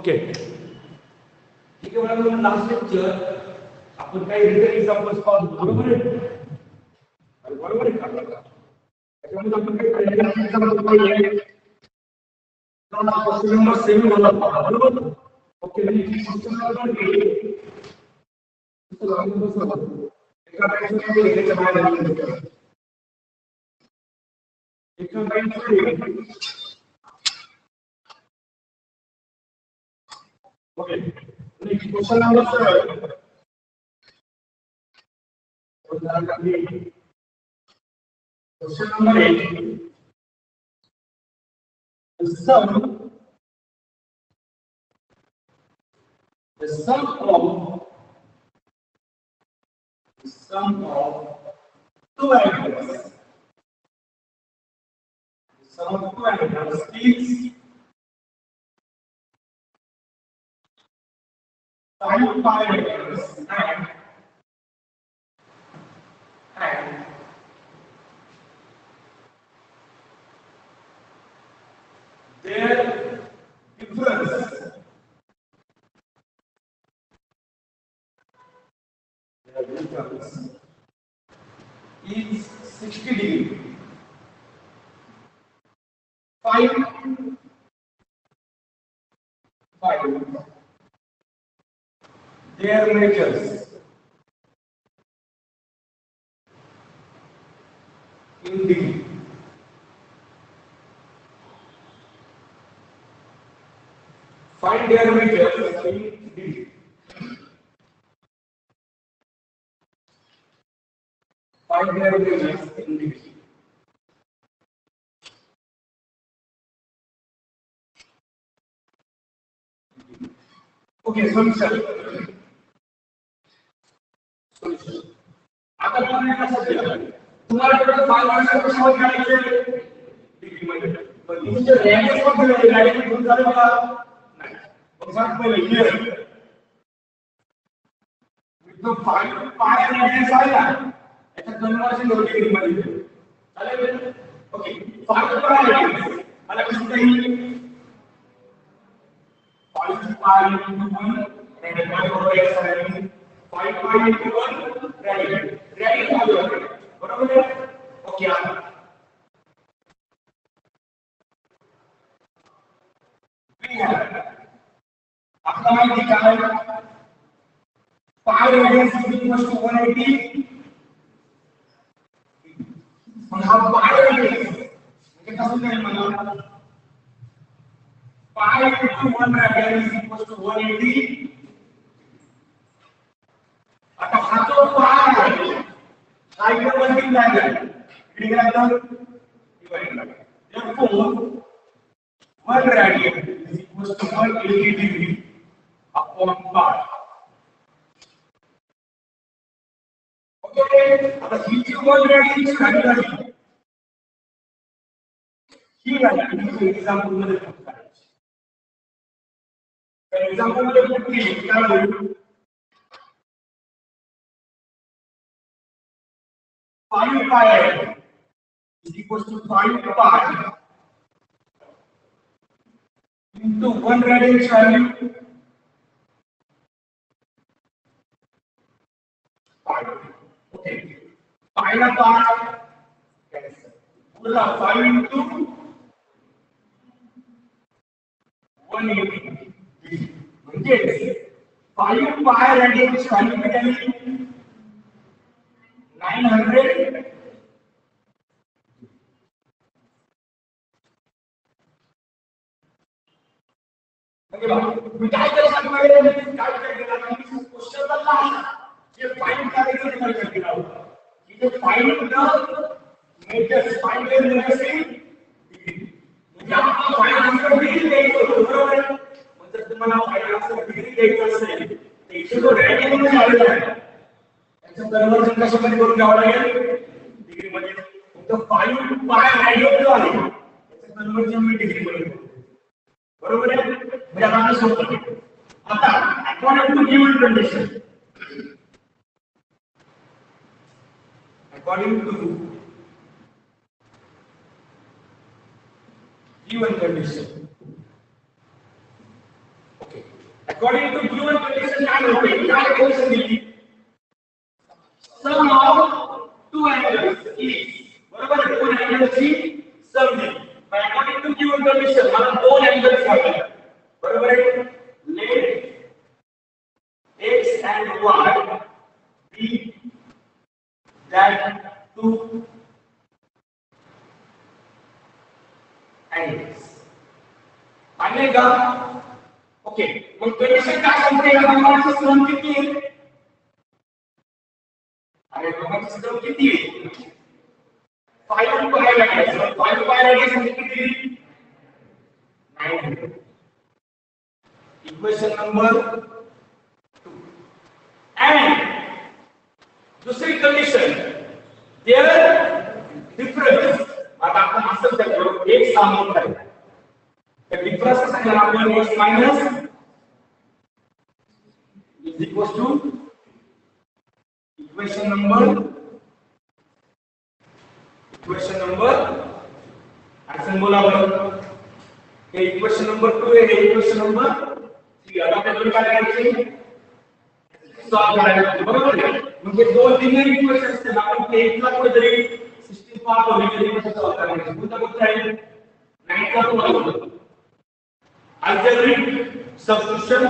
Okay ठीक आहे मला लास्ट लेक्चर आपण काही रिटन एक्झाम्पल्स पाहतो बरोबर आहे बरोबर आहे का त्याच्यामध्ये आपण काही एक्झाम्पल पाहिले क्वेश्चन नंबर 7 वाला बरोबर ओके क्वेश्चन नंबर 8 एका प्रश्नामध्ये घ्यायच्या बाहेर okay question number 7 question number 8 the sum of two angles sum of two angles is sin pi angles and their difference is 60 degree. Find their measures in degree. Find their measures in degree. Find their measures in degree. Okay, solution. आता तुम्ही कसं केलं तुम्हाला total 5 मार्क्सचं solve करायचे degree मध्ये पण तुमचे rank पण दिले डायरेक्ट घेऊन झाले बघा नाही मग सांग पहिले क्लिअर तो 5 रँक आला याचा कन्वर्जन होईल डिग्री मध्ये चालेल ओके 5 रँक मला कसं काही 5 pi into 1 and pi over x and 5 pi into 1 radian बरोबर है ओके आपका माहिती काय pi radian is equal to 180 मग हा pi radian म्हणजे कसं काय मला pi into 1 radian is equal to 180 आता हा जो pi आहे हा इकडे वरती लागला इकडे गेला तर divide therefore 1 radian is equal to 180 degree upon pi okay आता ही जी 1 radian ची व्हॅल्यू आहे ही व्हॅल्यू एक्झाम्पल मध्ये पुट करायची तर एक्झाम्पल मध्ये पुट केली काय होईल 5 pi is equal to 5 pi into 1 radian value pi okay pi la pi cancel पूरा 5 into 180 म्हणजे 5 pi radian value किती आली 900 ओके मी काय केलं सांगू काय केलं की क्वेश्चन बदला जे फाइंड करायचं ते मला केलं होतं की जे find the measures find the measures म्हणजे आपण फाइंड डिग्री द्यायचं होतं बरोबर म्हणजे तुम्हाला फाइंड डिग्री द्यायचं असेल तर इथे जो रँकिंग मध्ये आलेला आहे त्याचं कन्वर्जन कशामध्ये करून घ्यावं लागेल डिग्री मध्ये फक्त 5 पाय रॅडियन जो आहे त्याचं कन्वर्जन मी डिग्री मध्ये करतो बरोबर आहे म्हणजे आपण सोडतो आता according to given condition according to given condition okay According to given condition काय होते काय कंडिशन दिली sum of two angles is बरोबर दोन अँगलची सम दिली पण according to given condition मला दोन अँगल्स हवे बरोबर आहे let x and y be that two angles मान्य का ओके मग कंडिशन काय सांगते या दोघांची सम किती आहे अरे दोघांची सम किती आहे 5 पाय लागेल 5 पाय लागेल किती 900 इक्वेशन नंबर 2 and दूसरी कंडिशन देयर डिफरन्स आता आपण असं करू एक सामोर करायचं the difference is x minus is equals to equation number action बोला बरं हे इक्वेशन नंबर 2 आहे हे इक्वेशन नंबर 3 आता आपण काय करायचे सॉल्व करायचे बरोबर आहे म्हणजे दोन लिनियर इक्वेशन्स आहेत आपण ते एकला कुठेतरी सिस्टम पाहतो लिनियर इक्वेशन सॉल्व करायचे कोणता आहे 9 का तो algebraic substitution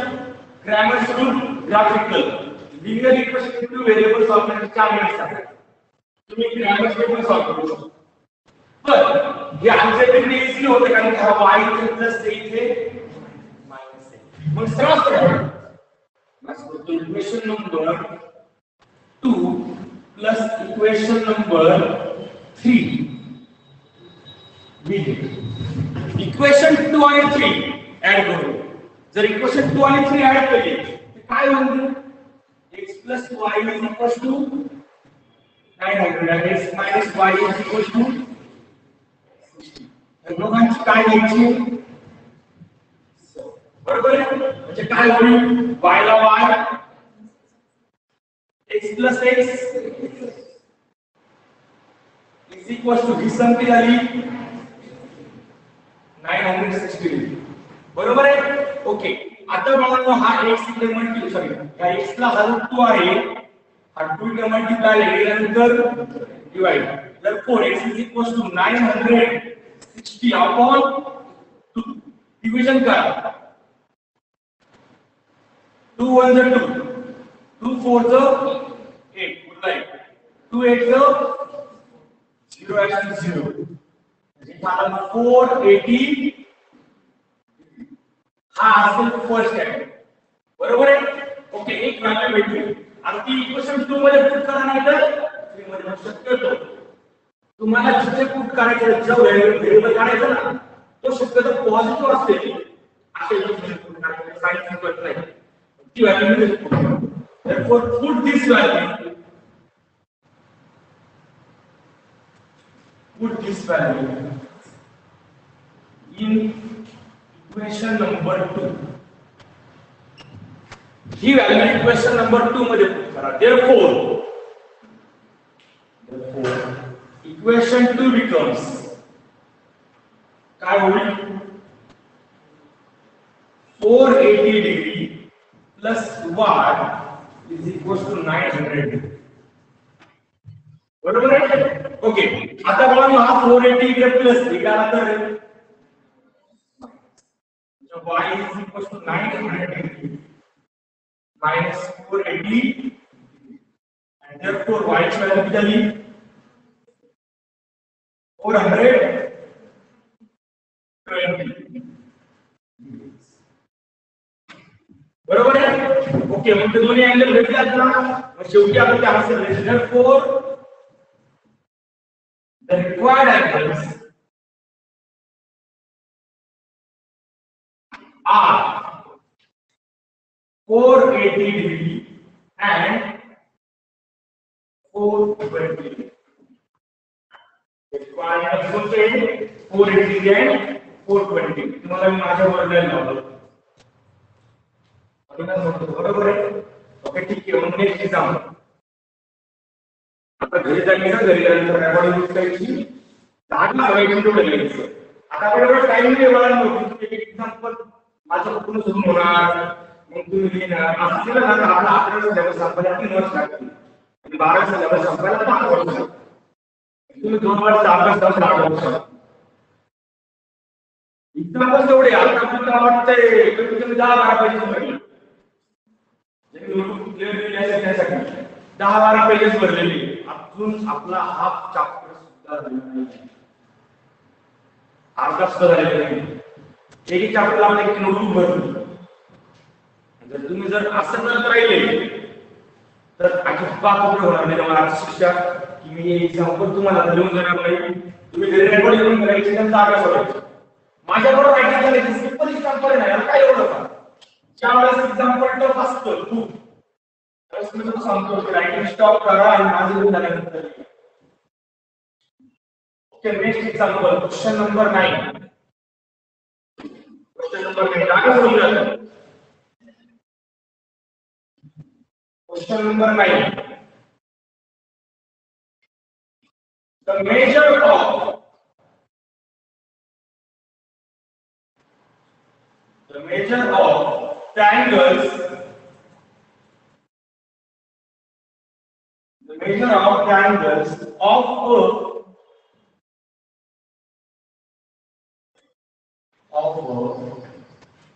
Cramer's rule graphical linear equation into variables solve करण्याचे चार मेथड्स आहेत तुम्ही Cramer's rule सॉल्व करू शकता पण हे algebraic इझिली होते कारण हा y प्लस a इथे मायनस आहे मग सरळ करा बस equation number 2 plus equation number 3 equation 2 आणि 3 ऐड करू जर इक्वेशन 2 आणि 3 ऐड केले तर काय होईल x y is equals to 900 and x minus y is equals to 60 हे दोघांची काय घ्यायची बरोबर आहे म्हणजे काय होईल y ला y x plus x is equals to ही सम किती आली 960 बरोबर आहे ओके आता बघा हा x इथे मल्टिप्लाय सॉरी या x ला हा रूट 2 आहे हा 2 इथे मल्टिप्लाय केल्यानंतर divide therefore x is equals to 960 upon 2 division करा 2 1 2 2 4 8 गुड लाईक 2 8 0 x 0 इथं 480 हा असेल फर्स्ट टाइम बरोबर आहे ओके एक व्हॅल्यू भेटली आता ती इक्वेशन 2 मध्ये पुट करा नाही तर 3 मध्ये पुट शक्यतो तुम्हाला जिथे पुट करायचं जो व्हेरिएबल काढायचा ना तो शक्यतो पॉझिटिव्ह असेल असे पुट करायचं साइन करत नाही ती व्हॅल्यू मध्ये पुट करा therefore put this value in equation number 2 he value equation number 2 मध्ये पुट करा therefore equation 2 becomes काय होईल 480 degree plus y is equals to 900 बरोबर आहे ओके आता बघा हा 480 इकडे प्लस निघाला तर y is equals to 900 minus 480 and therefore y ची व्हॅल्यू किती आली 420 बरोबर आहे ओके मग ते दोन्ही अँगल भेटले ना मग शेवटी आपण काय असेल therefore the required angles are 480 degree and 420 required angles होते 480 and 420 तुम्हाला मी माझ्या वर्गाला लावलं बरोबर आहे ओके ठीक आहे मग नेक्स्ट एग्जाम आता घरी जायचं घरी गेल्यानंतर रेकॉर्डिंग यूज करायची 10 मिनिटं आता आपल्याकडे टाइम नाही मला नव्हती एक एक्झाम्पल माझं पूर्ण सुरू होणार मग तुम्ही असं केलं ना तर आपला 11 सिलेबस संपायला 3 वर्ष लागतील आणि 12 सिलेबस संपायला 5 वर्ष लागतील. तुम्ही 2 वर्ष अभ्यास करून 8 वर्ष एक्झाम्पल तेवढे आता मला वाटतंय कमी 10-12 पेजेस भरले. जे नोटबुक क्लिअर केली आहे त्यासाठी 10-12 पेजेस भरलेले. अजून आपला हाफ चॅप्टर सुद्धा झालेला नाही. अर्धा सुद्धा झालेला नाही. एक चॅप्टरला आपण एक नोटबुक भरली. जर तुम्ही असं करत राहिले तर अजिबात उपयोग होणार नाही. मला आज शिक्षा की मी एक्झाम्पल तुम्हाला लिहून देणार नाही. तुम्ही घरी रेकॉर्ड करून करायची त्यांचा अभ्यास करायचा. माझ्याबरोबर रायटिंग करायची सिंपल एक्झाम्पल आहे. काय एवढं का ज्यावेळेस एक्झाम्पल टफ असतं खूप त्यावेळेस मी तुम्हाला सांगतो की रायटिंग स्टॉप करा आणि माझे लिहून झाल्यानंतर okay. Next example question number 9. Question number 9 आगे बोलूया. Question number 9. The measure of triangles. The measure of triangles of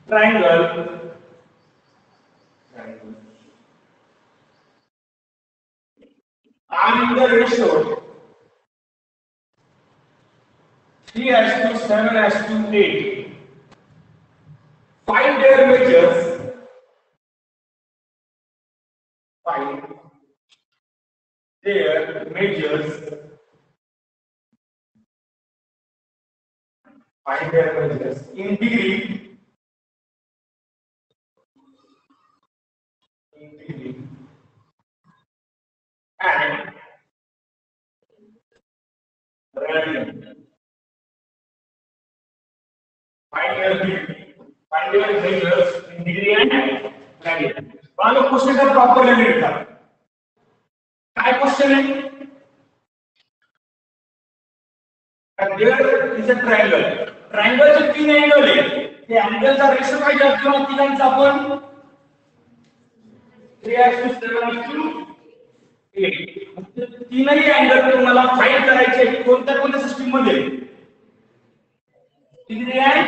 triangle are in the ratio 3:7:8. Find their measures. Find their measures. Find their measures in degree. In degree. And radian. Find your measures in degree and radian. Walon question का proper ready था. काय question है? There is a triangle. Triangle चे 3 angle आहे. ते अँगलचा ratio काय असतो ना तिघांचा आपण 3:7:8. तीनही अँगल तुम्हाला फाइंड करायचे कोणत्या सिस्टीम मध्ये डिग्री आणि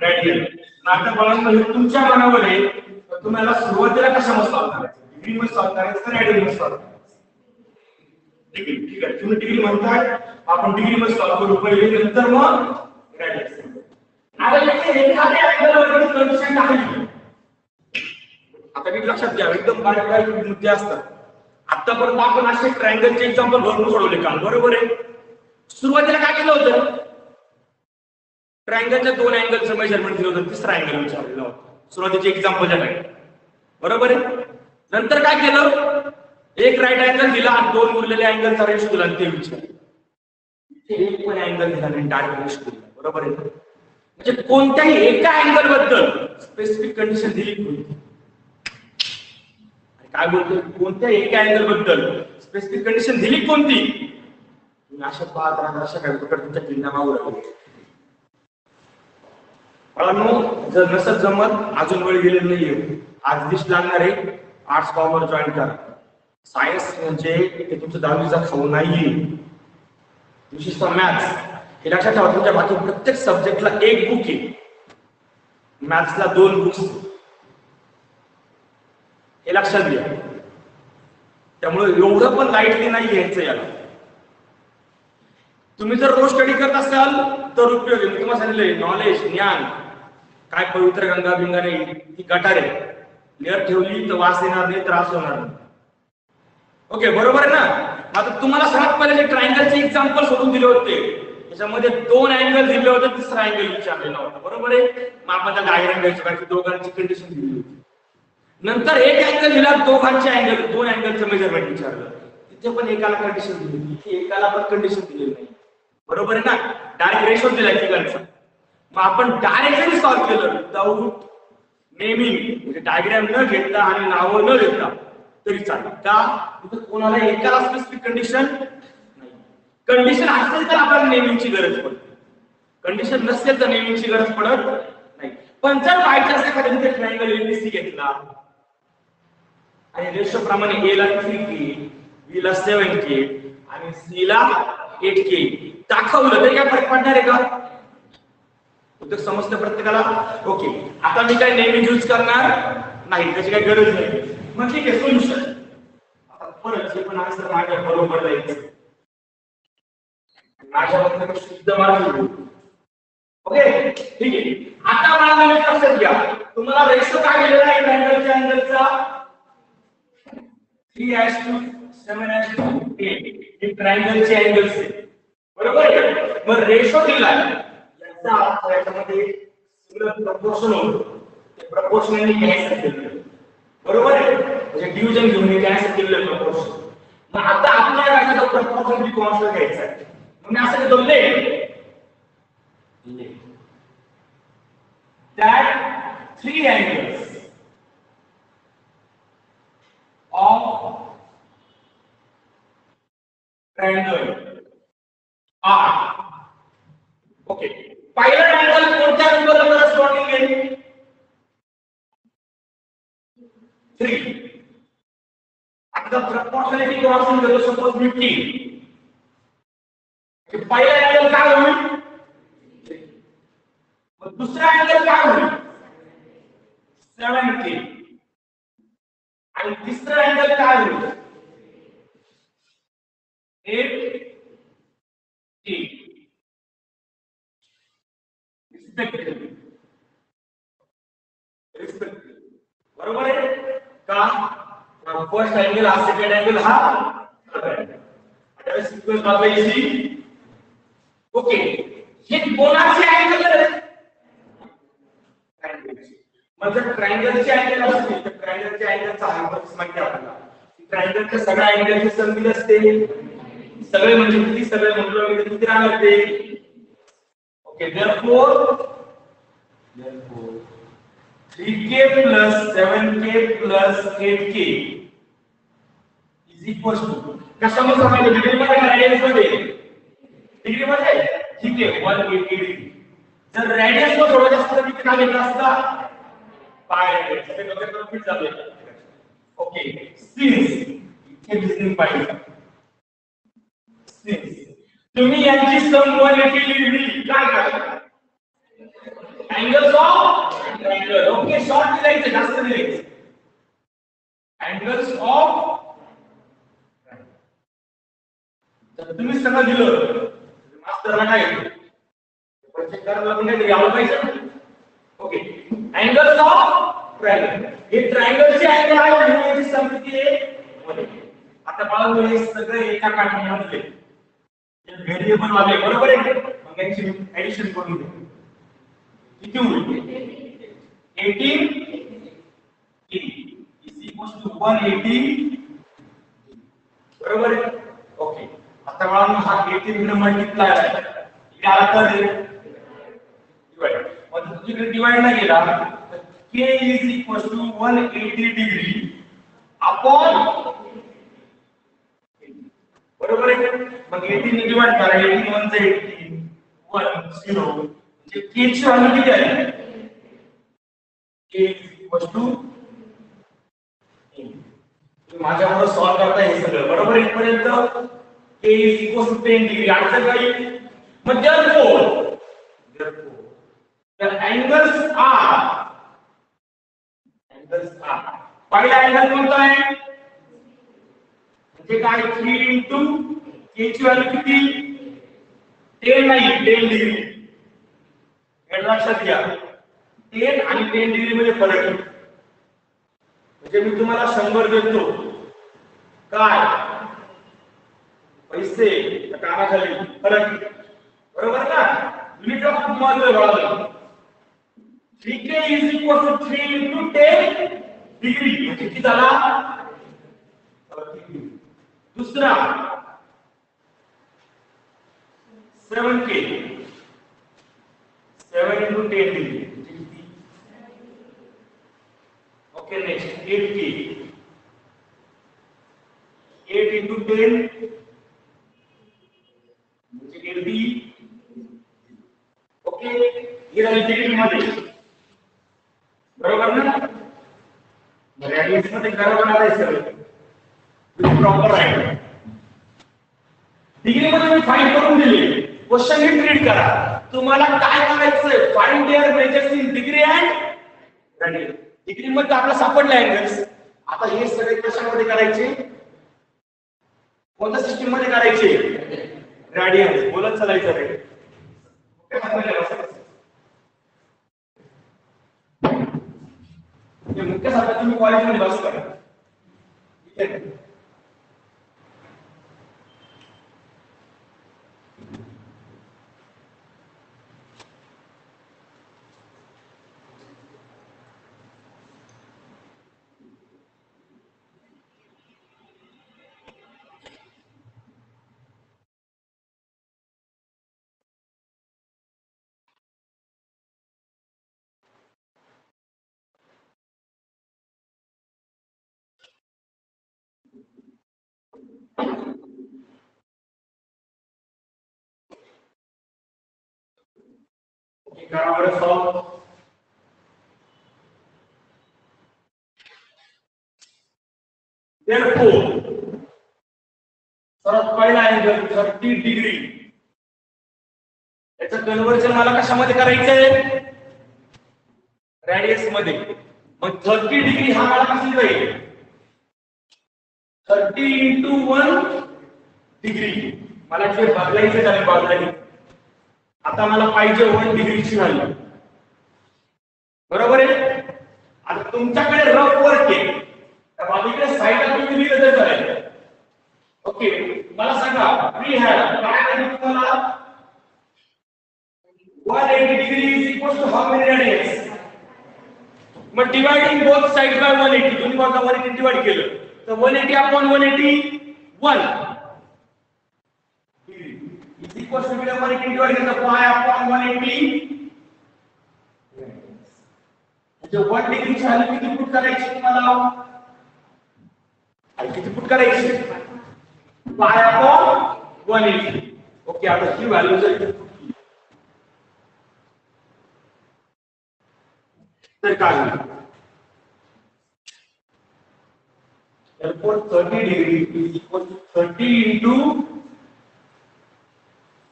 रेडियन. आता बघा तुमच्या मनावर आहे तुम्हाला सुरुवातीला कशामध्ये सॉल्व्ह करायचं डिग्री मध्ये सॉल्व्ह करायचं का रेडियन मध्ये सॉल्व्ह करायचं. डिग्री ठीक आहे तुम्ही डिग्री म्हणताय आपण डिग्री मध्ये सॉल्व्ह करू पहिले नंतर मग रेडियन. आता इथे एखाद्या अँगलवर कंडिशन टाकली. आता मी लक्षात घ्या एकदम बारीक मुद्दे असतात. आतापर्यंत आपण असे ट्रायंगलचे एक्झाम्पल भरपूर सोडवले काल बरोबर आहे. सुरुवातीला काय केलं होतं ट्रायंगलच्या 2 अँगलचं मेजरमेंट दिलं होतं. तिसरा अँगल विचारलेला होता सुरुवातीचे एक्झाम्पलच्या टाइम बरोबर आहे. नंतर काय केलं एक राईट अँगल दिला आणि 2 उरलेले अँगलचा रेशो दिला ते विचारलं. एक पण अँगल दिला नाही डायरेक्ट रेशो दिला बरोबर आहे. म्हणजे कोणत्याही एका अँगल बद्दल स्पेसिफिक कंडिशन दिली होती. काय बोलतो कोणत्या एका अँगल बद्दल स्पेसिफिक कंडिशन दिली कोणती तुम्ही अशा पाहत राहा. अशा काय प्रकार तुमच्या चिन्हावर म्हणून जर नसत जमत अजून वेळ गेलेली नाहीये. आज लिस्ट लागणार आहे. आर्ट्स कॉमर्स जॉईन करा. सायन्स म्हणजे ते तुमचं 10वीचा खाऊ नाहीये. विशेषतः मॅथ्स हे लक्षात ठेवा. तुमच्या बाकी प्रत्येक सब्जेक्टला एक बुक आहे. मॅथ्सला 2 बुक्स हे लक्षात घ्या. त्यामुळे एवढं पण लाईटली नाही घ्यायचं याला. तुम्ही जर रोज स्टडी करत असाल तर उपयोग आहे. मी तुम्हाला सांगितले नॉलेज ज्ञान काय पवित्र गंगा बिंगा नाही ती गटार आहे. लेअर ठेवली तर वास येणार नाही त्रास होणार नाही. ओके बरोबर आहे ना. आता तुम्हाला सर्वात पहिले जे ट्रायंगलचे एक्झाम्पल सोडून दिले होते त्याच्यामध्ये 2 अँगल दिले होते तिसरा अँगल विचारलेला होता बरोबर आहे. मग आपण त्या डायग्राम घ्यायची बाकी दोघांची कंडिशन दिली होती. नंतर एक अँगल दिला दोघांचे अँगल 2 अँगलचं मेजरमेंट विचारलं. तिथे पण एकाला कंडिशन दिली तिथे एकाला पण कंडिशन दिलेली नाही बरोबर आहे ना. डायरेक्ट रेशो दिलाय तिघांचा. मग आपण डायरेक्ट जरी सॉल्व्ह केलं विदाउट नेमिंग म्हणजे डायग्राम न घेता आणि नावं न देता तरी चालेल. का तिथे कोणाला एकाला स्पेसिफिक कंडिशन नाही. कंडिशन असेल तर आपल्याला नेमिंगची गरज पडते. कंडिशन नसेल तर नेमिंगची गरज पडत नाही. पण जर बायचान्स एखाद्या ट्रायंगल एबीसी घेतला आणि रेशो प्रमाणे ए ला 3k, बी ला 7k आणि सी ला 8k दाखवलं तरी काय फरक पडणार आहे का? उत्तर समजतं प्रत्येकाला? ओके, आता मी काय नेहमी यूज करणार नाही, त्याची काही गरज नाही. मग ठीक आहे, सोल्युशन. आता परत जे पण आन्सर माझ्या बरोबर जायचं, माझ्या बरोबर शुद्ध मार्ग. ओके ठीक आहे. आता मला लक्षात घ्या, तुम्हाला रेशो काय दिलेला आहे ट्रायंगलच्या अँगलचा? 3:7:8 हे ट्रायंगलचे अँगल्स आहे, बरोबर आहे. मग रेशो दिलाय, याचा अर्थ याच्यामध्ये सिमिलर प्रपोर्शन होतं, ते प्रपोर्शनली घ्यायचं केलं, बरोबर आहे. म्हणजे डिव्हिजन घेऊन हे घ्यायचं केलं प्रपोर्शन. मग आता आपल्याला याचा प्रपोर्शन कॉन्स्टंट घ्यायचा आहे. मग मी असं घेतो that 3 angles of triangle are okay. पहिला अँगल कोणत्या अँगलला करस्पॉन्डिंग आहे? 3. आता प्रपोर्शनॅलिटी कॉन्स्टंट घेतो, सपोज 15. पहिला अँगल काय होईल? मग दुसरा अँगल काय होईल? 7k. आणि तिसरा अँगल काय होईल? 8k. रिस्पेक्टिव्ह बरोबर आहे का? फर्स्ट अँगल हा, सेकंड अँगल हा, आता सिक्वेन्स दाखवायची. ओके, हे कोणाचे अँगल आहेत? मग जर ट्रायंगलचे अँगल असतील तर ट्रायंगलच्या अँगलचा हायपोथेसिस माहिती आहे आपल्याला. ट्रायंगलच्या सगळ्या अँगलची सम किती असते? सगळे म्हणजे किती? सगळे म्हटलं मी किती राहणार ते? Okay, therefore 3k plus 7k plus 8k is equal to, कशामध्ये सांगायचं? डिग्री मध्ये का रेडियस मध्ये? डिग्री मध्ये. ठीक आहे, 180 डिग्री. जर रेडियस ला थोडं जास्त तर काय घेतलं असतं? पाय रेडियस. ते डोक्यात कन्फ्युज झालं. ओके, सिन्स इथे लिहिलं पाहिजे. सिन्स तुम्ही यांची सम 180 डिग्री काय कराल? Angles of triangle. Okay, short लिहायचं, जास्त लिहायचं. अँगल्स ऑफ, जर तुम्ही सगळं दिलं मास्टरला काय प्रोजेक्ट करायला लागून यावं पाहिजे. Okay, angles of triangle. हे ट्रायंगलचे अँगल आहे म्हणून याची सम किती आहे? 180. आता बाळा हे सगळे एका काठामध्ये हे व्हेरिएबल वाले, बरोबर आहे. मग याची ऍडिशन करून घ्या. किती होईल? 18 is equals to 180, बरोबर आहे. ओके, आता मला हा 18 ने मल्टिप्लाय आहे, याला कर दे डिवाइड. मग दुसरीकडे डिवाइड नाही केला तर k is equals to 180 degree upon, बरोबर आहे. मग 18 ने डिवाइड करा, 18 1 चे 18, 1 0 म्हणजे k ची व्हॅल्यू किती आहे? k is equals to, माझ्याबरोबर सॉल्व करता हे सगळं, बरोबर. इथपर्यंत k is equals to 10 degree. Answer काय येईल? मग therefore the angles are, पहिला अँगल कोणता आहे? म्हणजे काय? 3 into k ची व्हॅल्यू किती? 10 नाही, 10 डिग्री. हे लक्षात घ्या, 10 आणि 10 डिग्री मध्ये फरक आहे. म्हणजे मी तुम्हाला 100 देतो, काय पैसे कानाखाली फरक, बरोबर ना? युनिट ऑफ महत्व आहे. 3k is equal to 3 into 10 degree म्हणजे किती झाला? 30. दुसरा 7k, 7 into 10 डिग्री म्हणजे किती? ओके, नेक्स्ट 8k, 8 into 10 म्हणजे 80. ओके, हे झाली डिग्री मध्ये. फाइंड करून दिले. क्वेश्चन नीट रीड करा. तुम्हाला काय करायचंय? Find their measures in degree and radian. Degree मध्ये आपला सापडला अँगल्स. आता हे सगळे कशामध्ये करायचे? कोणत्या सिस्टीम मध्ये करायचे? रेडियन. बोलत चालायचं रे. हे मुख्य साधन तुम्ही कॉलेजमध्ये बस करा. ठीक आहे. बराबर सॉल्व. therefore सर्वात पहिला अँगल 30 डिग्री. याचं कन्व्हर्जन मला कशामध्ये करायचंय? रेडियस मध्ये. मग 30 डिग्री हा मला कसा जाईल? 30 into 1 डिग्री. मला जे बदलायचं त्याने बदलायचं. आता मला पाहिजे 1 डिग्रीची व्हॅल्यू. बरोबर आहे. आता तुमच्याकडे रफ वर्क आहे. त्या बाजूकडे साईडला तुम्ही लिहिलं तर चालेल. ओके. मला सांगा वी हॅव काय आहे तुम्हाला? 180 degree is equal to how many radius? मग डिवाइडिंग बोथ साइड्स बाय 180. दोन्ही बाजूला 180 डिवाइड केलं तर 180 upon 180 1 is equal to 180 divide केलं तर pi upon 180. म्हणजे 1 डिग्रीची व्हॅल्यू किती पुट करायची तुम्हाला? किती पुट करायची? pi upon 180. ओके. आता ही व्हॅल्यू जर इथे पुट केली तर काय होईल? Therefore 30 degree is equal to 30 into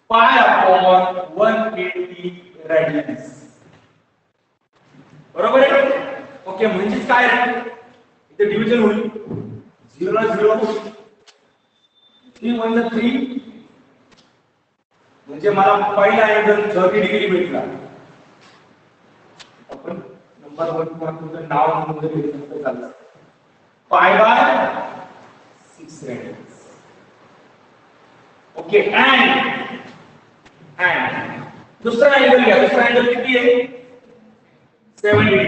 pi upon 180 radians. बरोबर आहे. ओके. म्हणजे काय? इथे डिव्हिजन होईल. 0 ला 0, 3 1 ला 3. म्हणजे मला पहिला अँगल 30 डिग्री भेटला. आपण नंबर 1 म्हणून नाव म्हणून लिहिलं चालतं. pi by 6 radians. Okay. and दुसरा अँगल घ्या. दुसरा अँगल किती आहे? 70 डिग्री.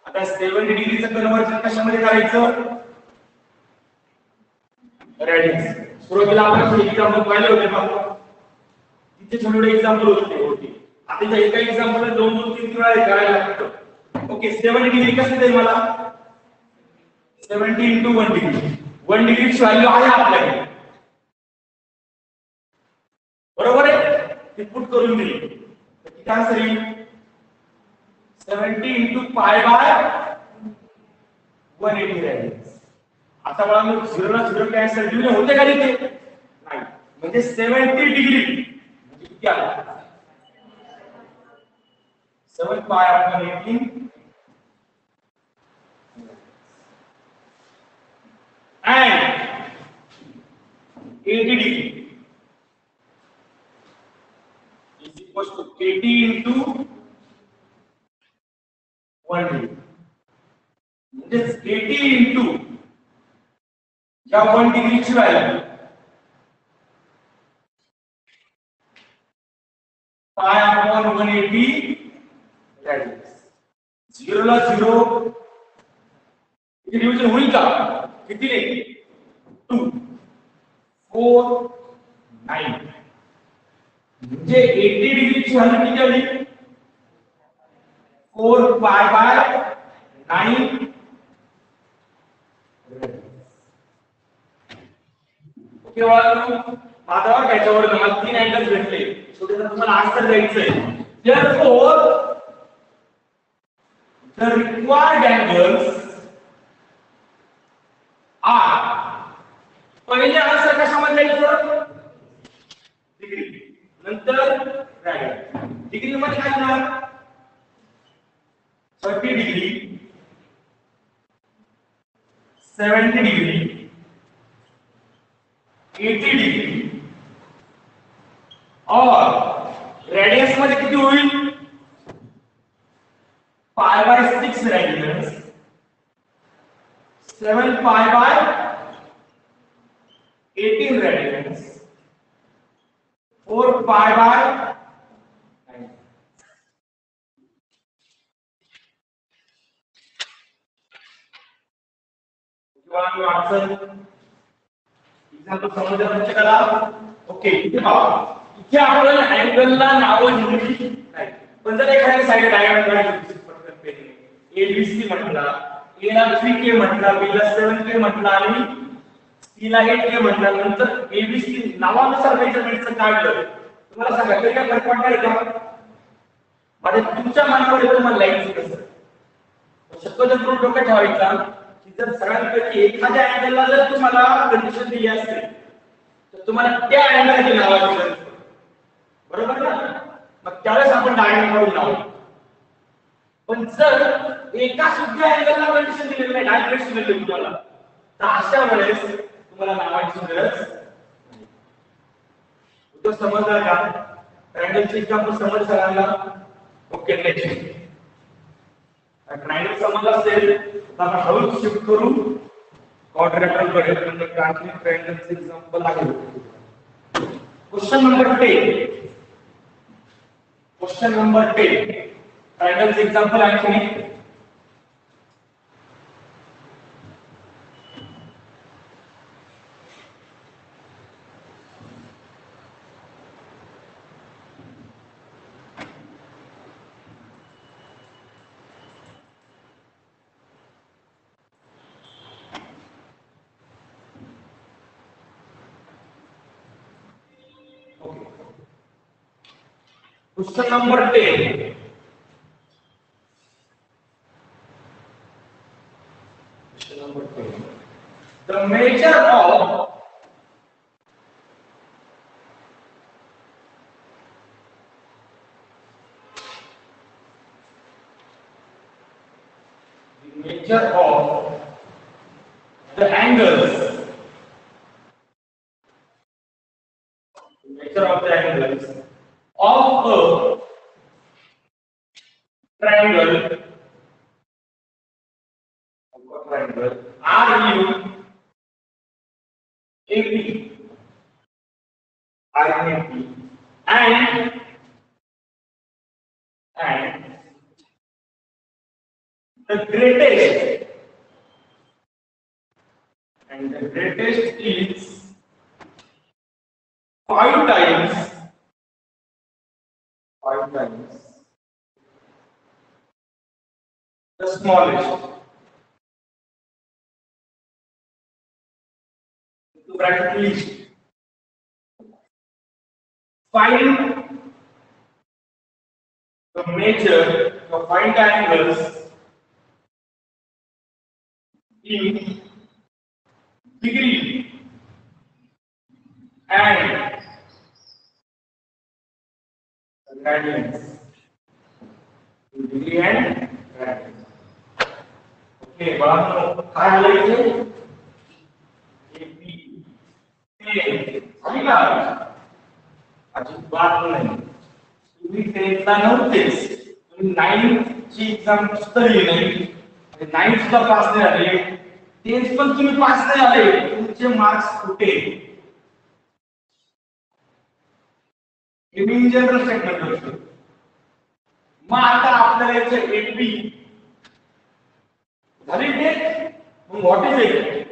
आता 70 डिग्रीचं कन्व्हर्जन कशामध्ये करायचं? रेडियस. सुरुवातीला आपण एक्झाम्पल पाहिले होते बघा. तिथे थोडे एक्झाम्पल होते. आता इथे एका एक्झाम्पल 2 2 3 वेळा करायला लागतं. ओके. 70 डिग्री कसं देईल मला? 70 into 1 डिग्री. 1 डिग्रीची व्हॅल्यू आहे आपल्याकडे. बरोबर आहे. ती पुट करून दिली तर किती आन्सर येईल? 70 into pi by 180 रेडियन्स. आता मला 0 ला 0 कॅन्सल डिव्हिजन होते का तिथे? नाही. म्हणजे 70 डिग्री म्हणजे किती आलं? 7 pi upon 18 and 80 degree is equal to 80 into 1 degree. This 80 into या 1 डिग्रीची व्हॅल्यू pi upon 180 radians. 0 ला 0 डिव्हिजन होईल का? किती नाही? 2 4 9. म्हणजे 80 डिग्रीची व्हॅल्यू किती आली? 4 pi by 9. ओके. माझ्यावर त्याच्यावर मला 3 अँगल्स भेटले. शेवटी तुम्हाला आन्सर द्यायचंय. Therefore the required angles are. पहिले आन्सर कशामध्ये द्यायचं? डिग्री नंतर रॅडियन डिग्री मध्ये काय येणार 30 डिग्री 70 डिग्री 80 डिग्री और रेडियस मध्ये किती होईल pi by 6 radius 7 pi by 18 radius 4 pi by 9 example समजलं तुमच्या करा ओके इथे पहा इथे आपण अँगलला नाव लिहिली नाही पण जर एखाद्या साइड डायग्राम काढायची पटकन पेन एबीसी म्हटला ए ला 3k म्हटला बी ला 7k म्हटला आणि सी ला 8k म्हटला नंतर एबीसी नावानुसार मेजरमेंटचं काढलं तुम्हाला सांगा तरी काय फरक पडणार आहे का म्हणजे तुमच्या मनावर येतं मला लाईन कसं शक्यतो तुम्ही डोक्यात ठेवायचा की जर सगळ्यांपैकी एखाद्या अँगलला जर तुम्हाला कंडिशन दिली असेल तर तुम्हाला त्या अँगलची नावाची गरज पडेल बरोबर ना मग त्यावेळेस आपण डायग्राम काढून लावू पण जर एका सुद्धा अँगलला कंडिशन दिलेली नाही डायरेक्ट दिलेली तुम्हाला तर अशा वेळेस तुम्हाला नावाची गरज नाही तो समजला का ट्रायंगलचे एक्झाम्पल समजलं सगळ्यांना ओके नेक्स्ट ट्रायंगल समजला असेल तर आपण हळूच शिफ्ट करू क्वाड्रिलॅटरल कडे म्हणजे आणखी ट्रायंगलचे एक्झाम्पल आहे क्वेश्चन नंबर 10 क्वेश्चन नंबर 10 ट्रायंगलचे एक्झाम्पल आणखी Question number 10. Question number 10. The measure of the angles. The measure of the angles of a triangle RUAP and the greatest is 5 times the smallest. To bracket least. Find the measure of 5 angles in degree and radians. In degree and radians. Okay, बाळांनो काय आलं इथे अजिबात नाही तुम्ही टेन्थला नव्हतेच तुम्ही 9th ची exam दिली नाही 9th ला पास नाही झाले 10th पण तुम्ही पास नाही झाले तुमचे मार्क्स कुठे इन जनरल स्टेटमेंट होतं मग आता आपल्याला याचे 8B झाली डेट मग what is it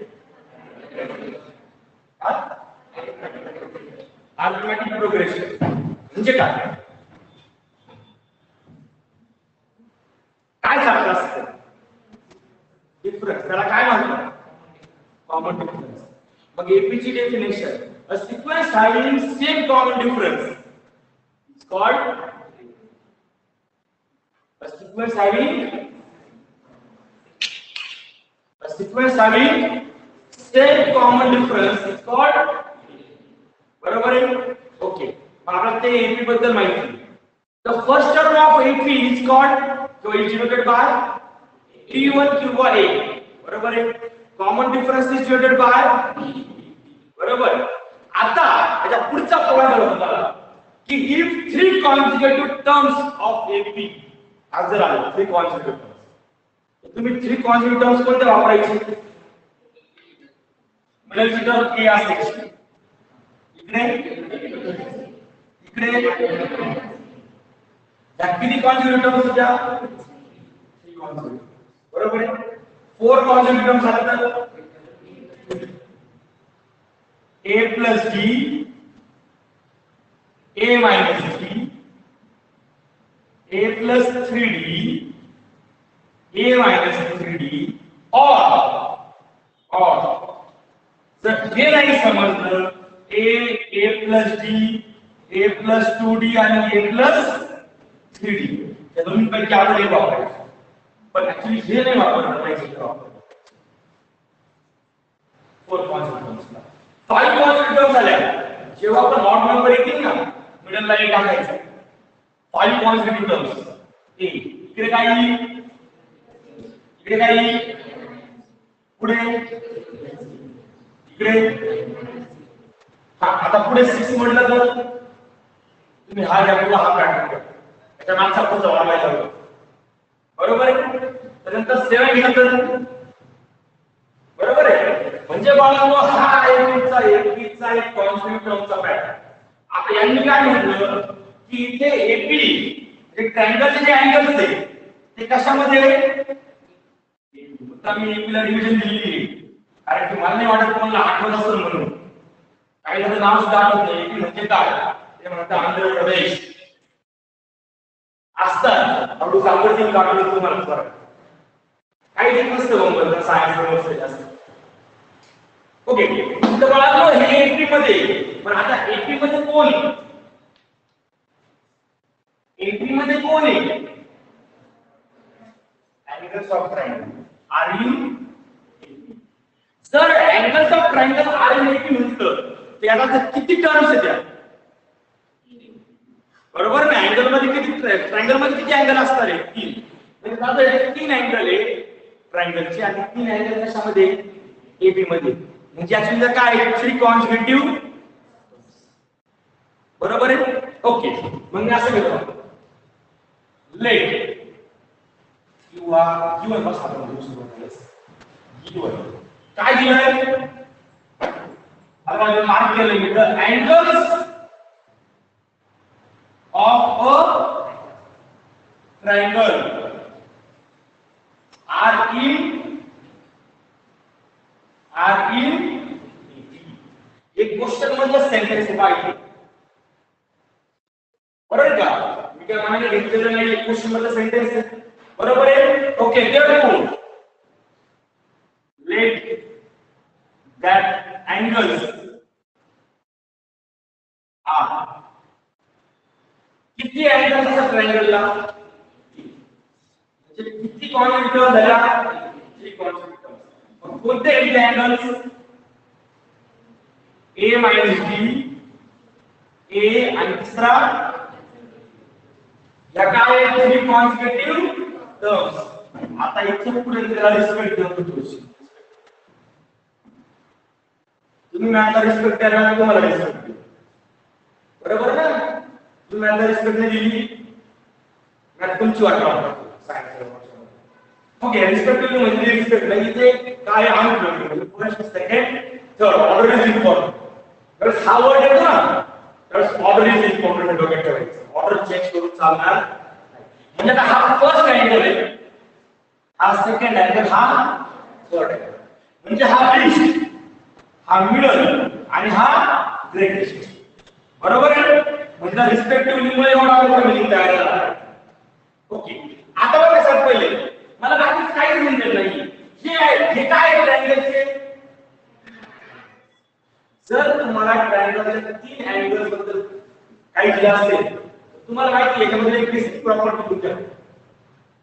arithmetic progression म्हणजे काय सारखं असतं डिफरन्स त्याला काय म्हणतात कॉमन डिफरन्स मग एपीची definition a sequence having same common difference is called a sequence having same common difference is called बरोबर आहे ओके आपल्याला ते AP बद्दल माहिती. The first term of AP is called, so is denoted by T1 किंवा A. बरोबर आहे. Common difference is denoted by, बरोबर. आता याचा पुढचा प्रॉब्लेम होता की if three consecutive terms of AP आज जर आले three consecutive terms, तुम्ही three consecutive terms कोणते वापरायचे? मिडल टर्म A असते इकडे इकडे या किती consecutive terms होत्या? three consecutive, बरोबर आहे. फोर consecutive terms झाल्या A plus D, A minus D, A plus 3D, A minus 3D, or जर हे नाही समजलं A plus D, A plus 2D आणि A plus 3D या दोन्ही पैकी आपण हे वापरायचं, पण ऍक्च्युली हे नाही वापरलं पाहिजे. फोर कॉन्सेप्ट फाइव कॉन्सेप्ट झाल्या. जेव्हा आपण ऑड नंबर येतील ना मिडल ला एक टाकायचं. फाइव कॉन्सेप्ट टर्म्स ए इकडे काय येईल, इकडे काय येईल, पुढे इकडे. हा आता पुढे 6 म्हटलं तर तुम्ही हा घ्या किंवा हा पॅटर्न घ्या, त्याच्या मागचा पुढचा वाढवायचा होता, बरोबर आहे. त्यानंतर 7 घेतलं, बरोबर आहे. म्हणजे बाळांनो हा एपीचा एक कॉन्स्टंट टर्मचा पॅटर्न. आता यांनी काय म्हटलं की इथे एपी जे ट्रायंगलचे जे अँगल्स आहेत ते कशामध्ये, आता मी एपीला डिव्हिजन दिली कारण की मला नाही वाटत तुम्हाला आठवत असेल म्हणून. काही जण नाव सुद्धा आठवत नाही एपी म्हणजे काय, ते म्हणतात आंध्र प्रदेश असतात. हळू सांगतील काढून तुम्हाला फरक काही ठीक नसतं मग सायन्स जास्त. ओके, तर बाळांनो हे एपी मध्ये, पण आता एपी मध्ये कोण आहे, एपी मध्ये कोण आहे, angles of triangle are you. जर angles of triangle are you AP म्हटलं तर याला किती टर्म्स येतात, बरोबर ना. अँगल मध्ये किती, ट्रायंगल मध्ये किती अँगल असणार आहे, 3. म्हणजे आता 3 अँगल आहे ट्रायंगलचे आणि 3 अँगल कशामध्ये, एपी मध्ये. म्हणजे ऍक्च्युअली काय, 3 कॉन्सेक्युटिव्ह, बरोबर आहे. ओके, मग मी असं घेतो लेट किंवा गिवन बस आपण गिवन काय दिलंय, आता मार्क केलंय me the angles of a triangle are in एक क्वेश्चन म्हणजे सेंटेन्स आहे पाहिजे, बरोबर का. मी काय म्हणाले घेतलेलं नाही, एक क्वेश्चन मध्ये सेंटेन्स आहे, बरोबर आहे. Okay, therefore let that angles are, किती अँगल्स असतात ट्रायंगलला, म्हणजे किती कॉन्सेक्युटिव्ह झाल्या, 3 कॉन्सेक्युटिव्ह. कोणते angles, A minus D, A आणि तिसरा या काय 3 कॉन्सेक्युटिव्ह टर्म्स. आता इथे पुढे त्याला रिस्पेक्ट देतो तुम्ही मॅथला रिस्पेक्ट द्यायला तुम्हाला रिस्पेक्ट देऊ, बरोबर ना. तुम्ही मॅथला रिस्पेक्ट नाही दिली मॅथ तुमची वाट पाहतो सायन्स. ओके, रिस्पेक्ट दिली म्हणजे रिस्पेक्ट नाही, इथे काय आहे, first second third order is important. तर हा वर्ड येतो ना, तर ऑर्डर इज इम्पॉर्टंट डोक्यात ठेवायचं. ऑर्डर चेंज करून चालणार नाही. म्हणजे आता हा फर्स्ट अँगल आहे, हा सेकंड अँगल, हा थर्ड अँगल. म्हणजे हा फिनिश, हा मिडल आणि हा ग्रेटेस्ट, बरोबर आहे. म्हणजे रिस्पेक्टिव्हली मुळे एवढा मिनिंग तयार झाला. ओके, आता बघा सर पहिले मला बाकी काहीच समजलं नाही. हे काय आहे ट्रायंगलचे. जर तुम्हाला ट्रायंगलच्या 3 अँगल्स बद्दल काही दिलं असेल तुम्हाला माहिती आहे याच्यामध्ये एक बेसिक प्रॉपर्टी तुमच्या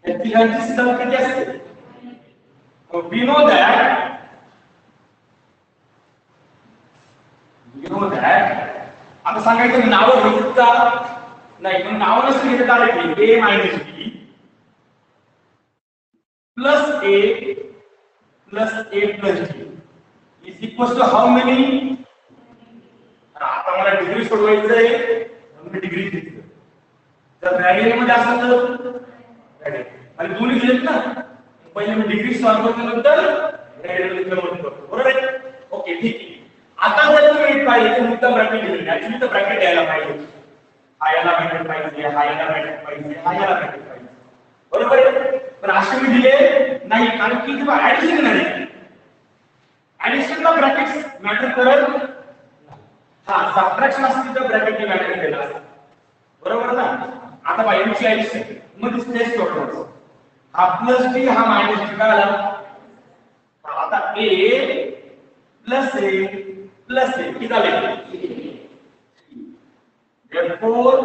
या तिघांची सम किती असते. we know that आता सांगायचं नावं घेतात का नाही, पण नावं नसतं घेतात directly a minus b plus a plus a plus b is equal to how many. आता मला डिग्री सोडवायचं आहे मी डिग्री घेतलं. जर रॅडियन मध्ये असेल तर रॅडियन आणि दोन्ही घेत ना, पहिले मी डिग्री सॉल्व्ह करतो नंतर रॅडियन मध्ये कन्वर्ट करतो. बरोबर आहे. ओके ठीक आहे. आता जर तुम्ही पाहिजे तर मुद्दा ब्रॅकेट दिलेला आहे. ऍक्च्युअली तर ब्रॅकेट द्यायला पाहिजे. हा याला ब्रॅकेट पाहिजे, हा याला ब्रॅकेट पाहिजे, हा याला ब्रॅकेट पाहिजे. बरोबर आहे. पण असे मी दिले नाही, कारण की जेव्हा ऍडिशन नाही, ऍडिशनला ब्रॅकेट्स मॅटर करत. हा सबट्रॅक्शन असतील तर ब्रॅकेटने मॅटर केला असतं. बरोबर ना. आता बाय एमची ऍडिशन मग स्पेस सोडवायचं. हा प्लस बी हा मायनस बी काय आला. आता ए प्लस ए प्लस ए किती झाले. therefore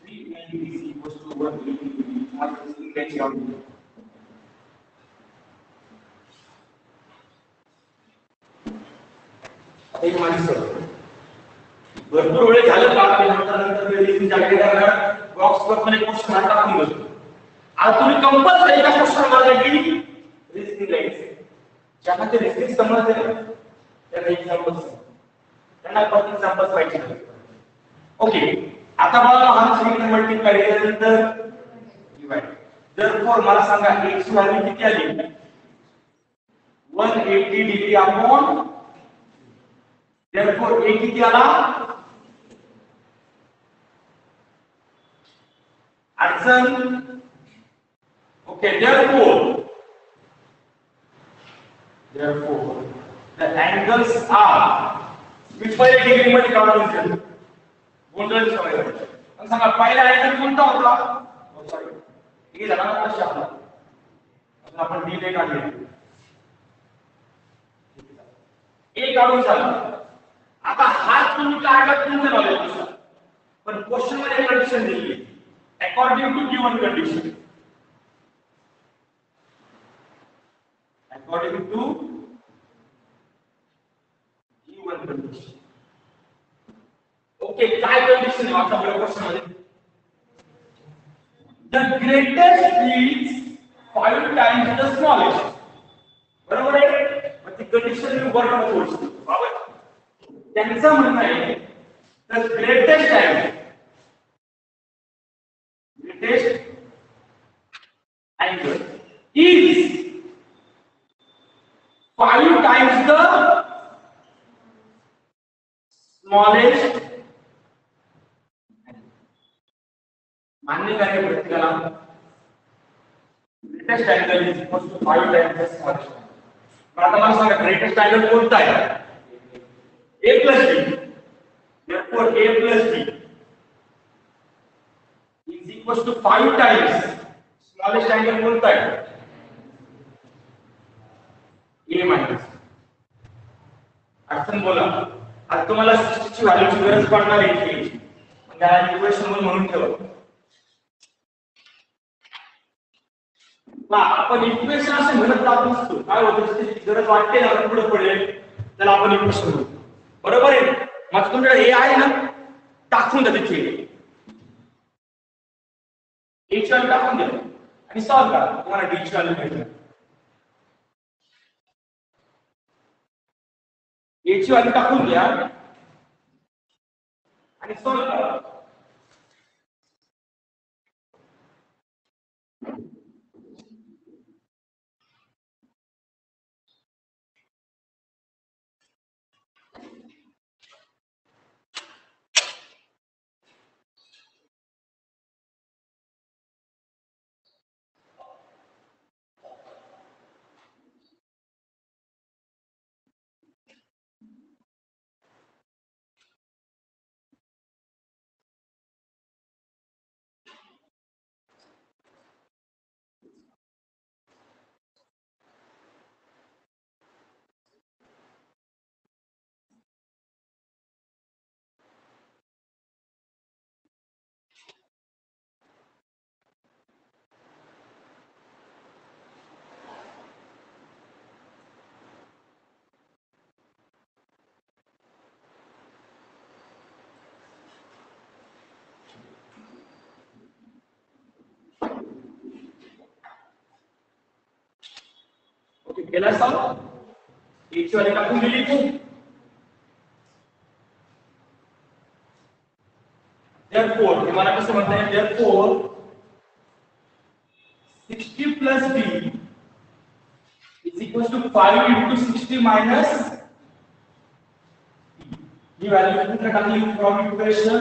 3 is equals to 1 एक माणसं भरपूर वेळ झालं का नंतर बेरीज जागेदार बॉक्स वर पण एक क्वेश्चन मार्क टाकून बसतो. आता तुम्ही कंपल्सरी एका क्वेश्चन मार्क की रिस्किंग लाईन्स ज्यांना ते रिस्किंग समजते ना त्यांना एक्झाम्पल्स त्यांना पण एक्झाम्पल्स पाहिजे. ओके आता मला हा समीकरण मल्टिप्लाय केल्यानंतर डिवाइड. therefore मला सांगा x ची व्हॅल्यू किती आली. 180 डिग्री अपॉन. therefore a किती आला. अडचण. Okay therefore the angles are मी पहिले डिग्री मध्ये काढून घेतो. गोंधळ सवय पण सांगा पहिला अँगल कोणता होता. सॉरी हे झाला ना शब्द आपण डी ने काढले. ए काढून झाला. आता हा तुम्ही काढला तुमचं नॉलेज पण क्वेश्चन मध्ये कंडिशन दिली according to given condition. According to given condition. Okay काय कंडिशन आहे आता बरोबर क्वेश्चन मध्ये. The greatest is 5 times the smallest. बरोबर आहे. मग ती कंडिशन मी वर्क करू शकतो. बरोबर. त्यांचं म्हणणं आहे द ग्रेटेस्ट आहे greatest angle is 5 times the smallest. मान्य काय प्रत्येकाला greatest angle is equal to 5 times the smallest. आता मला सांगा ग्रेटेस्ट अँगल कोणता आहे. a plus b. therefore a plus b is equals to 5 times smallest angle कोणता आहे. a minus. अडचण बोला. आता तुम्हाला 60 ची व्हॅल्यूची गरज पडणार आहे की त्या इक्वेशन म्हणून ठेवा. आपण इक्वेशन असे म्हणत नसतो. काय होतं त्याची गरज वाटते ना पुढे पडेल त्याला आपण इक्वेशन म्हणतो. बरोबर आहे. मग तुमच्याकडे ए आहे ना टाकून द्या तिथे ए ची व्हॅल्यू टाकून द्या आणि सॉल्व करा. तुम्हाला डी ची व्हॅल्यू मिळेल. ए ची व्हॅल्यू टाकून द्या आणि सॉल्व करा. केला सॉल्व एक वाले टाकून दिली तू therefore तुम्हाला कसं म्हणता येईल therefore 60 plus b is equals to 5 into 60 minus he value कुठे टाकली फ्रॉम इक्वेशन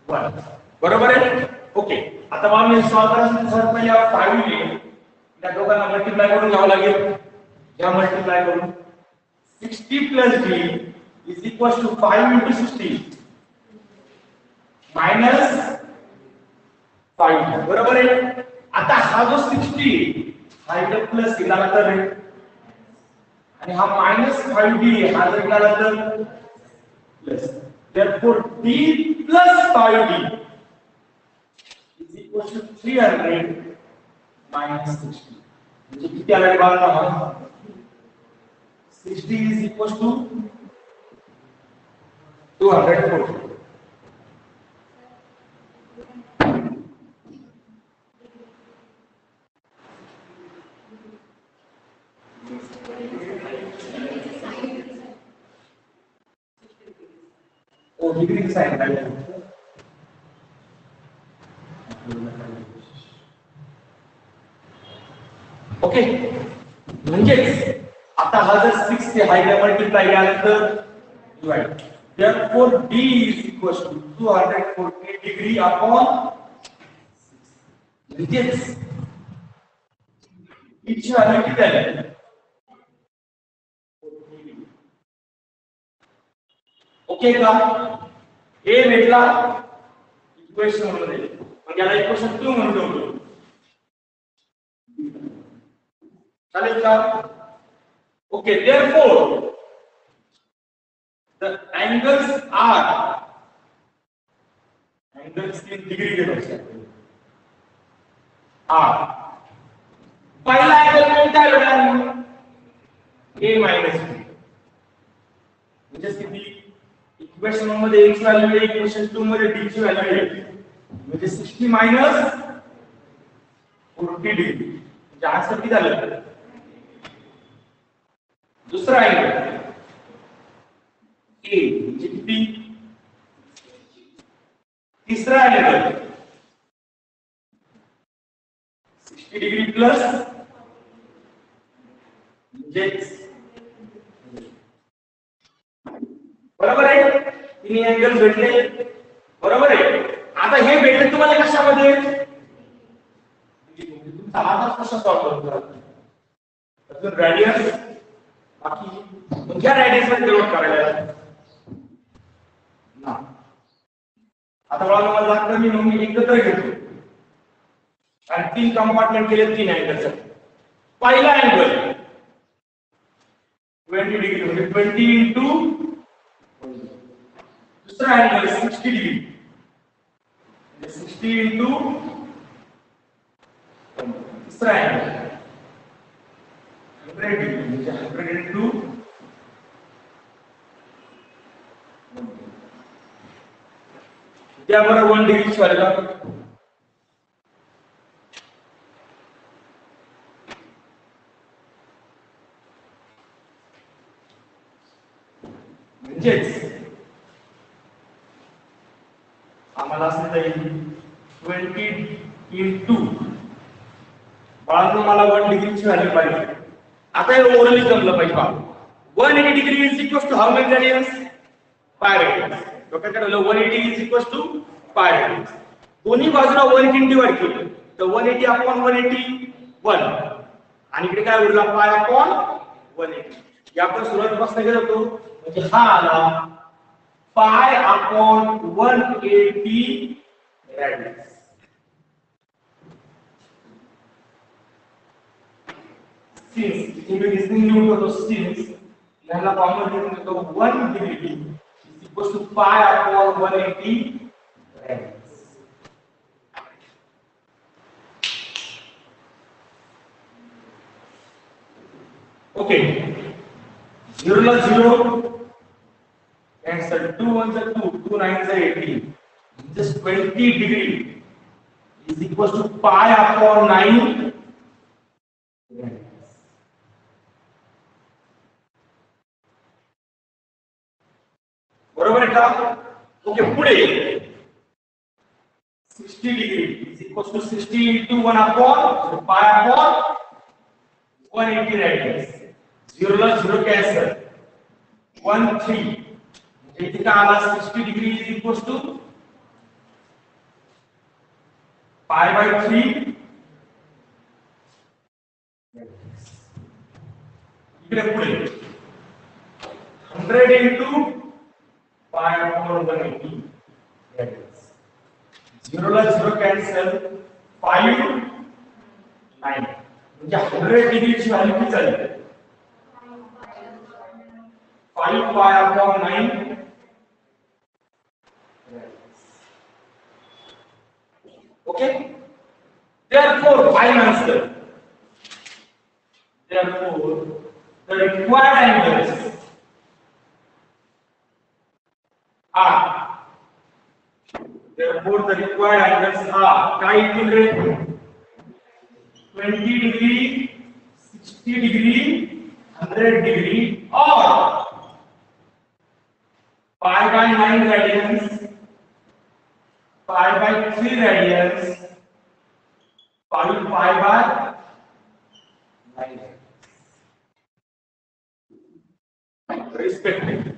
1 बरोबर आहे ओके आता मला मी सॉल्व करायचं सर पहिले 5 ने त्या दोघांना मल्टिप्लाय करून घ्यावं लागेल या मल्टिप्लाय करून 60 plus b is equals to 5 into 60 minus 5 बरोबर आहे आता हा जो 60 हा इथे प्लस केला तर आणि हा -5d हा जर केला तर plus therefore d plus 5d is equal to 300 minus 60 म्हणजे किती आला बघा ना 60 is equal to 240 degree sine okay म्हणजेच आता हा जर 6 से हाय मल्टिप्लाय केल्यानंतर divide therefore d is equals to 240 degree upon 6 म्हणजेच इची व्हॅल्यू किती आली ओके का हे भेटला इक्वेशन मध्ये मग याला इक्वेशन 2 म्हणून ठेवतो चालेल का okay therefore the angles are angles in degree घेतो पहिला अँगल कोणता आहे a minus b म्हणजे किती इक्वेशन 1 मध्ये x व्हॅल्यू आहे इक्वेशन 2 मध्ये d ची व्हॅल्यू आहे म्हणजे 60 minus 40 डिग्री म्हणजे आन्सर किती झालं दुसरा अँगल a म्हणजे किती तिसरा अँगल 60 डिग्री प्लस म्हणजे बरोबर आहे तिन्ही अँगल भेटले बरोबर आहे आता हे भेटले तुम्हाला कशामध्ये तुमचा हात कसा सॉल्व करतो अजून रेडियस बाकी कोणत्या रेडियस मध्ये डिवाइड करायला ना आता मला लागतं मी मग एकत्र घेतो आणि 3 कंपार्टमेंट केले 3 अँगलचे पहिला अँगल 20 डिग्री म्हणजे 20 into दूसरा एंगल 60 डिग्री 60 into तीसरा एंगल 100 डिग्री म्हणजे 100 into त्याबरोबर 1 डिग्री वाला म्हणजेच आम्हाला असं जाईल 20 into बाळांनो मला 1 डिग्रीची व्हॅल्यू पाहिजे आता हे ओरली जमलं पाहिजे बघा 180 degree is equal to how many radians pi radians doctor काय 180 is equal to pi radians दोन्ही बाजूला 180 डिवाइड केलं तर 180 अपॉन 181 आणि इकडे काय उरला पाय अपॉन 180 या आपण सुरुवातीपासून घेत होतो म्हणजे हा आला पाय अपॉन 180 रेडियन्स since इथे रिझनिंग लिहून होतो since याला कॉमन घेऊन घेतो 1 degree is equal to pi upon 180 radians okay 0 ला 0 cancel 2 1 are 2 2 9 are 18 just 20 degree is equal to pi upon 9 radians बरोबर आहे का? ओके, पुढे 60 degree is equal to 60 into 1 upon pi upon 180 radians. 0 ला 0 cancel 1 3 इथे का आला 60 degree is equal to pi by 3 इकडे पुढे 100 into pi upon 180 radians. 0 ला 0 कॅन्सल 5 9 म्हणजे 100 डिग्रीची व्हॅल्यू किती झाली 5 pi upon 9 okay, therefore find answer. Therefore the required angles are काय येतील रे 20 degree 60 degree 100 degree or pi by 9 radians pi by 3 radians 5 pi by 9 respectively.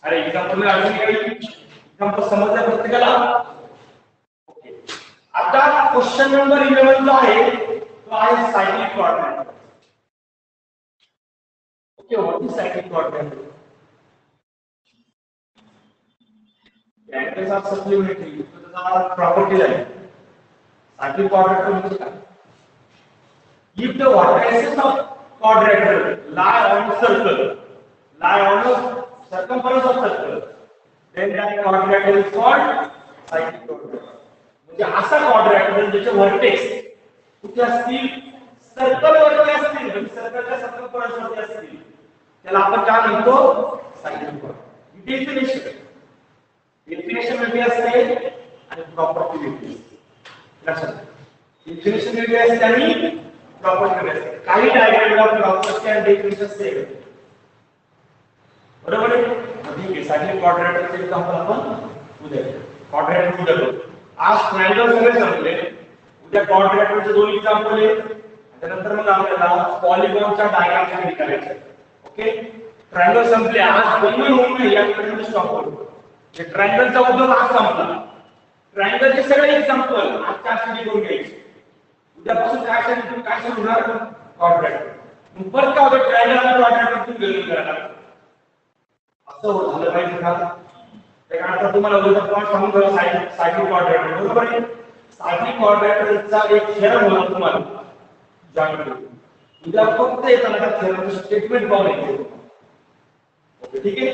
अरे example example समजलं प्रत्येकाला. आता क्वेश्चन नंबर 11 जो आहे तो आहे cyclic coordinate. Okay, what is cyclic coordinate? angles are supplementary. त्याचा प्रॉपर्टी आहे सायक्लिक कोऑर्डिनेट म्हणजे काय? if the vertices of quadrilateral lie on a circle, lie on a circumference of circle, then that quadrilateral is called cyclic quadrilateral. म्हणजे असा quadrilateral ज्याचे vertex कुठे असतील circle वरती असतील म्हणजे सर्कलच्या सर्कम्फरन्स वरती असतील त्याला आपण काय म्हणतो सायक्लिक quadrilateral. डेफिनेशन वेगळी असते आणि प्रॉपर्टी वेगळी असते. लक्षात डेफिनेशन वेगळी असते आणि प्रॉपर्टी वेगळी असते. काही डायग्रामला प्रॉपर्टी आणि डेफिनेशन सेम बरोबर आहे. ठीक आहे, सायक्लिक क्वाड्रिलेटरचे एक्झाम्पल आपण उद्या क्वाड्रिलेटर उद्या करू. आज ट्रायंगल सगळे संपले. उद्या क्वाड्रिलेटरचे दोन एक्झाम्पल आहेत. त्यानंतर मग आपल्याला पॉलिगॉनच्या डायग्राम स्टडी करायचे. ओके, ट्रायंगल संपले. आज बनवून होऊन नाही यापर्यंत स्टॉप करू. जे ट्रायंगलचा उद्योग आज संपला. ट्रायंगलचे सगळे एक्झाम्पल आजच्या स्टडी करून घ्यायचे. उद्यापासून काय सांगितलं काय सुरू होणार क्वाड्रिलेटर. मग परत काय होतं ट्रायंगल आणि क्वाड्रिलेटर तुम्ही घेऊन करा असं झालं पाहिजे का? त्यानंतर तुम्हाला उद्या पॉइंट सांगून ठेवा सायक्लिक क्वाड्रिलेटर बरोबर आहे. सायक्लिक क्वाड्रिलेटरचा एक थेरम होता तुम्हाला जॉइन करू. उद्या फक्त येताना थेरमचं स्टेटमेंट पाहून येते. ओके, ठीक आहे.